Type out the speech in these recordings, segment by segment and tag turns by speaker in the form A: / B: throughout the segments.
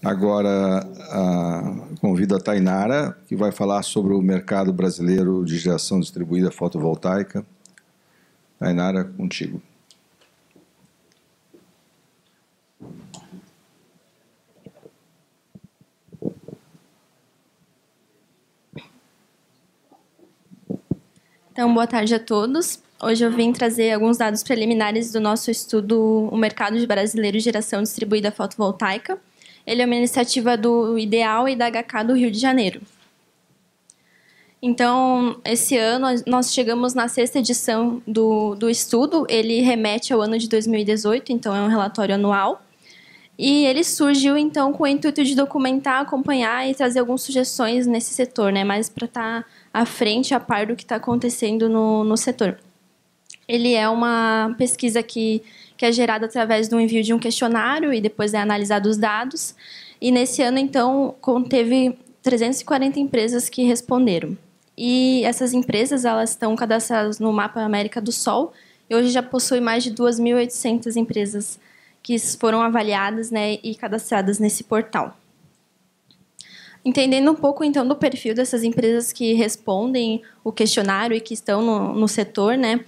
A: Agora, convido a Tainara, que vai falar sobre o mercado brasileiro de geração distribuída fotovoltaica. Tainara, contigo.
B: Então, boa tarde a todos. Hoje eu vim trazer alguns dados preliminares do nosso estudo O Mercado Brasileiro de Geração Distribuída Fotovoltaica. Ele é uma iniciativa do Ideal e da HK do Rio de Janeiro. Então, esse ano, nós chegamos na 6ª edição do estudo. Ele remete ao ano de 2018, então é um relatório anual. E ele surgiu, então, com o intuito de documentar, acompanhar e trazer algumas sugestões nesse setor, né? Mais para estar à frente, a par do que está acontecendo no setor. Ele é uma pesquisa que é gerada através do envio de um questionário e depois é analisado os dados. E nesse ano, então, teve 340 empresas que responderam. E essas empresas elas estão cadastradas no Mapa América do Sol e hoje já possui mais de 2.800 empresas que foram avaliadas, né, e cadastradas nesse portal. Entendendo um pouco, então, do perfil dessas empresas que respondem o questionário e que estão no setor, né,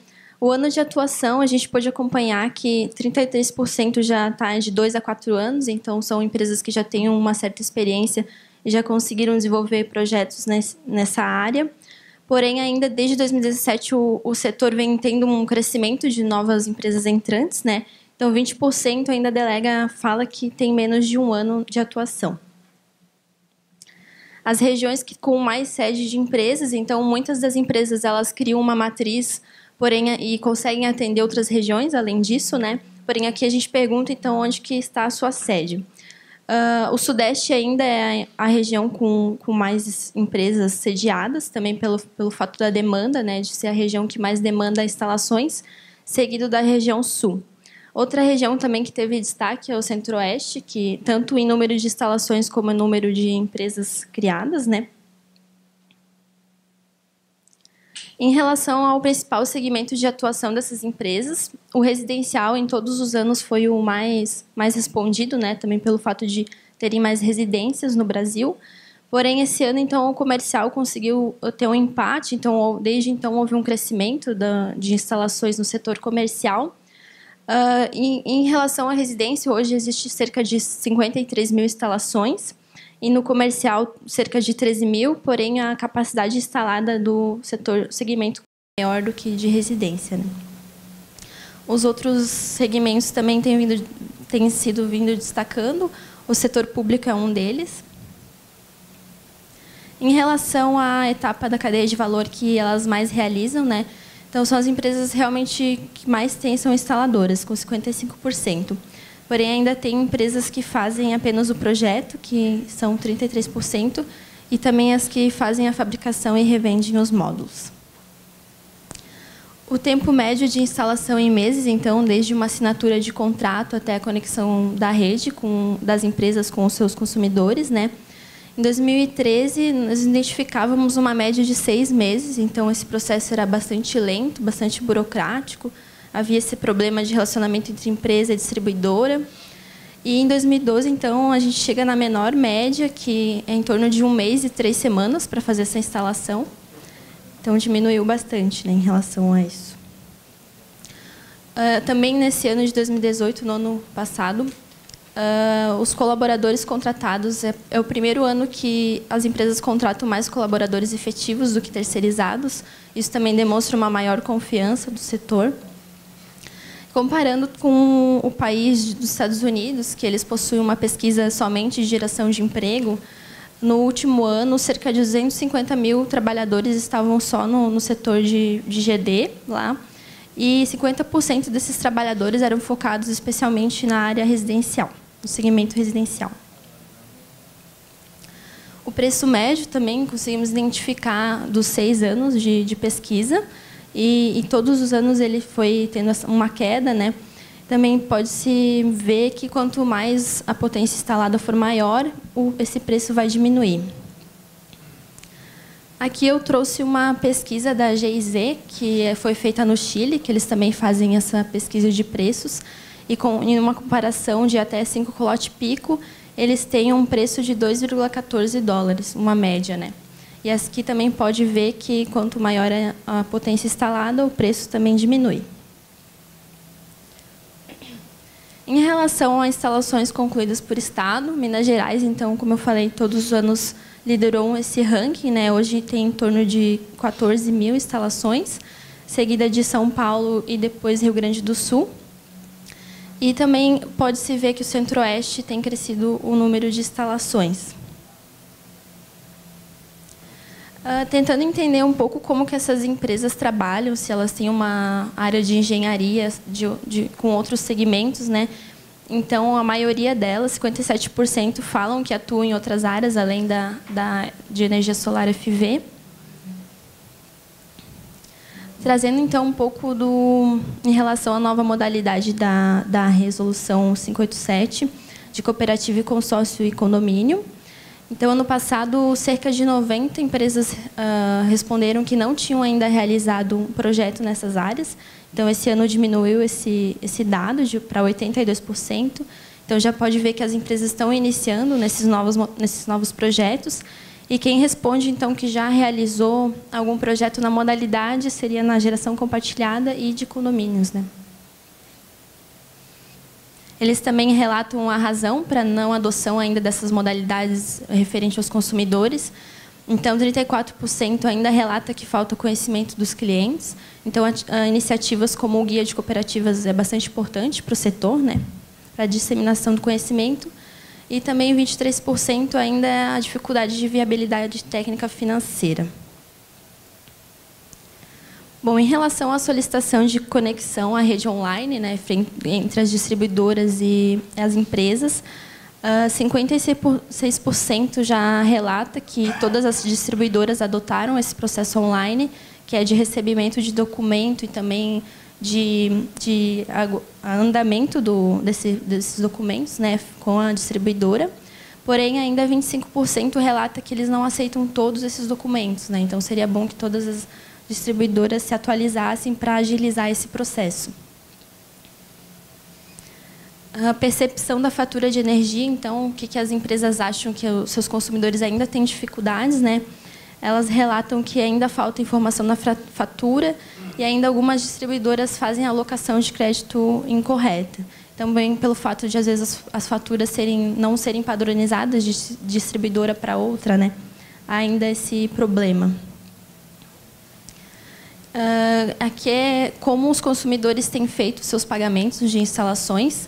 B: o ano de atuação, a gente pôde acompanhar que 33% já está de 2 a 4 anos, então são empresas que já têm uma certa experiência e já conseguiram desenvolver projetos nessa área. Porém, ainda desde 2017, o setor vem tendo um crescimento de novas empresas entrantes, né? Então, 20% ainda fala que tem menos de 1 ano de atuação. As regiões com mais sede de empresas, então, muitas das empresas elas criam uma matriz, porém, e conseguem atender outras regiões, além disso, né? Porém, aqui a gente pergunta, então, onde que está a sua sede. O Sudeste ainda é a região com mais empresas sediadas, também pelo fato da demanda, né? De ser a região que mais demanda instalações, seguido da região Sul. Outra região também que teve destaque é o Centro-Oeste, que tanto em número de instalações como em número de empresas criadas, né? Em relação ao principal segmento de atuação dessas empresas, o residencial em todos os anos foi o mais respondido, né? Também pelo fato de terem mais residências no Brasil. Porém, esse ano, então, o comercial conseguiu ter um empate. Então, desde então, houve um crescimento de instalações no setor comercial. Em relação à residência, hoje existe cerca de 53 mil instalações. E no comercial, cerca de 13 mil, porém a capacidade instalada do segmento é maior do que de residência, né? Os outros segmentos também têm sido vindo destacando, o setor público é um deles. Em relação à etapa da cadeia de valor que elas mais realizam, né? Então, são as empresas realmente que mais têm, são instaladoras, com 55%. Porém, ainda tem empresas que fazem apenas o projeto, que são 33%, e também as que fazem a fabricação e revendem os módulos. O tempo médio de instalação em meses, então, desde uma assinatura de contrato até a conexão da rede das empresas com os seus consumidores, né? Em 2013, nós identificávamos uma média de 6 meses, então esse processo era bastante lento, bastante burocrático. Havia esse problema de relacionamento entre empresa e distribuidora. E em 2012, então, a gente chega na menor média, que é em torno de 1 mês e 3 semanas para fazer essa instalação. Então, diminuiu bastante, né, em relação a isso. Também nesse ano de 2018, no ano passado, os colaboradores contratados, é o primeiro ano que as empresas contratam mais colaboradores efetivos do que terceirizados. Isso também demonstra uma maior confiança do setor. Comparando com o país dos Estados Unidos, que eles possuem uma pesquisa somente de geração de emprego, no último ano, cerca de 250 mil trabalhadores estavam só no setor de GD, lá, e 50% desses trabalhadores eram focados especialmente na área residencial, no segmento residencial. O preço médio também conseguimos identificar dos 6 anos de pesquisa, e todos os anos ele foi tendo uma queda, né? Também pode-se ver que quanto mais a potência instalada for maior, esse preço vai diminuir. Aqui eu trouxe uma pesquisa da GIZ, que foi feita no Chile, que eles também fazem essa pesquisa de preços, e em uma comparação de até 5 kW pico, eles têm um preço de 2,14 dólares, uma média, né? E aqui também pode ver que quanto maior é a potência instalada, o preço também diminui. Em relação a instalações concluídas por estado, Minas Gerais, então, como eu falei, todos os anos liderou esse ranking, né? Hoje tem em torno de 14 mil instalações, seguida de São Paulo e depois Rio Grande do Sul. E também pode-se ver que o Centro-Oeste tem crescido o número de instalações. Tentando entender um pouco como que essas empresas trabalham, se elas têm uma área de engenharia com outros segmentos, né? Então, a maioria delas, 57%, falam que atuam em outras áreas, além de energia solar FV. Trazendo, então, um pouco em relação à nova modalidade da Resolução 587, de cooperativa e consórcio e condomínio. Então, ano passado, cerca de 90 empresas responderam que não tinham ainda realizado um projeto nessas áreas. Então, esse ano diminuiu esse dado para 82%. Então, já pode ver que as empresas estão iniciando nesses novos projetos. E quem responde, então, que já realizou algum projeto na modalidade seria na geração compartilhada e de condomínios, né? Eles também relatam a razão para não adoção ainda dessas modalidades referente aos consumidores. Então, 34% ainda relata que falta conhecimento dos clientes. Então, iniciativas como o Guia de Cooperativas é bastante importante para o setor, né? Para a disseminação do conhecimento. E também 23% ainda é a dificuldade de viabilidade técnica financeira. Bom, em relação à solicitação de conexão à rede online, né, entre as distribuidoras e as empresas, 56% já relata que todas as distribuidoras adotaram esse processo online, que é de recebimento de documento e também de andamento desses documentos, né, com a distribuidora. Porém, ainda 25% relata que eles não aceitam todos esses documentos, né? Então, seria bom que todas as distribuidoras se atualizassem para agilizar esse processo. A percepção da fatura de energia, então, o que as empresas acham que os seus consumidores ainda têm dificuldades, né? Elas relatam que ainda falta informação na fatura e ainda algumas distribuidoras fazem alocação de crédito incorreta. Também pelo fato de, às vezes, as faturas não serem padronizadas de distribuidora para outra, né? Há ainda esse problema. Aqui é como os consumidores têm feito seus pagamentos de instalações.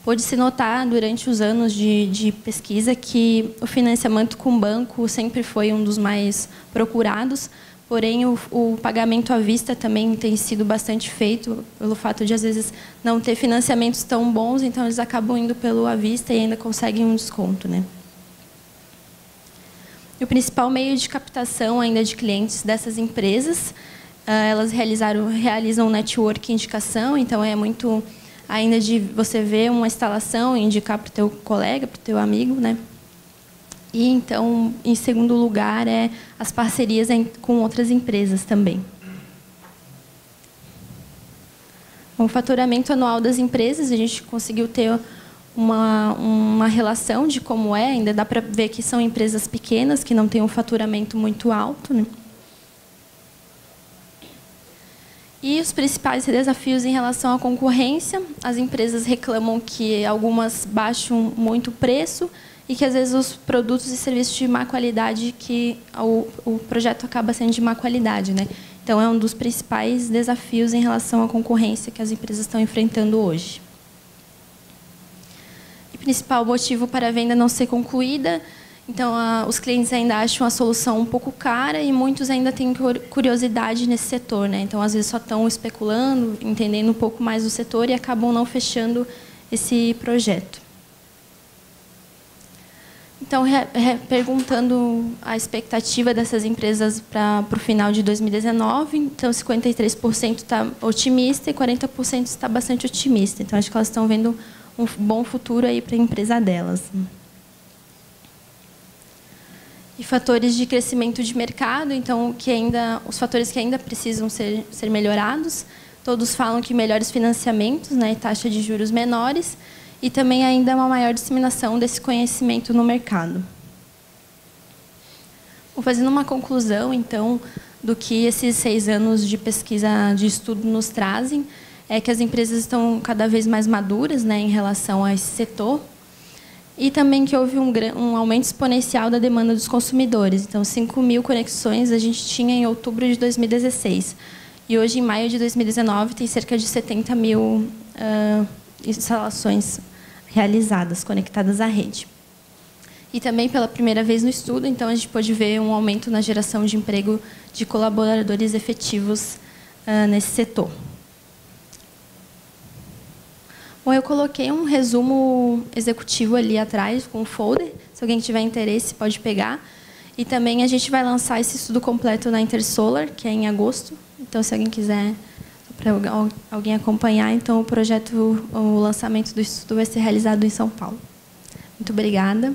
B: Pôde-se notar, durante os anos de pesquisa, que o financiamento com banco sempre foi um dos mais procurados, porém, o pagamento à vista também tem sido bastante feito, pelo fato de, às vezes, não ter financiamentos tão bons, então eles acabam indo pelo à vista e ainda conseguem um desconto, né? E o principal meio de captação ainda de clientes dessas empresas, elas realizam network indicação, então é muito ainda de você ver uma instalação e indicar para o teu colega, para o teu amigo, né? E, então, em segundo lugar, as parcerias com outras empresas também. O faturamento anual das empresas, a gente conseguiu ter uma relação de como é, ainda dá para ver que são empresas pequenas, que não têm um faturamento muito alto, né? E os principais desafios em relação à concorrência, as empresas reclamam que algumas baixam muito o preço e que, às vezes, os produtos e serviços de má qualidade, que o projeto acaba sendo de má qualidade, né? Então, é um dos principais desafios em relação à concorrência que as empresas estão enfrentando hoje. O principal motivo para a venda não ser concluída, então, os clientes ainda acham a solução um pouco cara e muitos ainda têm curiosidade nesse setor, né? Então, às vezes, só estão especulando, entendendo um pouco mais do setor e acabam não fechando esse projeto. Então, perguntando a expectativa dessas empresas para o final de 2019, então 53% está otimista e 40% está bastante otimista. Então, acho que elas estão vendo um bom futuro aí para a empresa delas. E fatores de crescimento de mercado, então os fatores que ainda precisam ser melhorados. Todos falam que melhores financiamentos, né, e taxa de juros menores. e também ainda uma maior disseminação desse conhecimento no mercado. Vou fazendo uma conclusão, então, do que esses 6 anos de pesquisa, de estudo nos trazem, é que as empresas estão cada vez mais maduras, né, em relação a esse setor, e também que houve um aumento exponencial da demanda dos consumidores. Então, 5.000 conexões a gente tinha em outubro de 2016. E hoje, em maio de 2019, tem cerca de 70.000 instalações realizadas, conectadas à rede. E também, pela primeira vez no estudo, então, a gente pôde ver um aumento na geração de emprego de colaboradores efetivos nesse setor. Bom, eu coloquei um resumo executivo ali atrás, com um folder. Se alguém tiver interesse, pode pegar. E também a gente vai lançar esse estudo completo na Intersolar, que é em agosto. Então, se alguém quiser, para alguém acompanhar, então o lançamento do estudo vai ser realizado em São Paulo. Muito obrigada.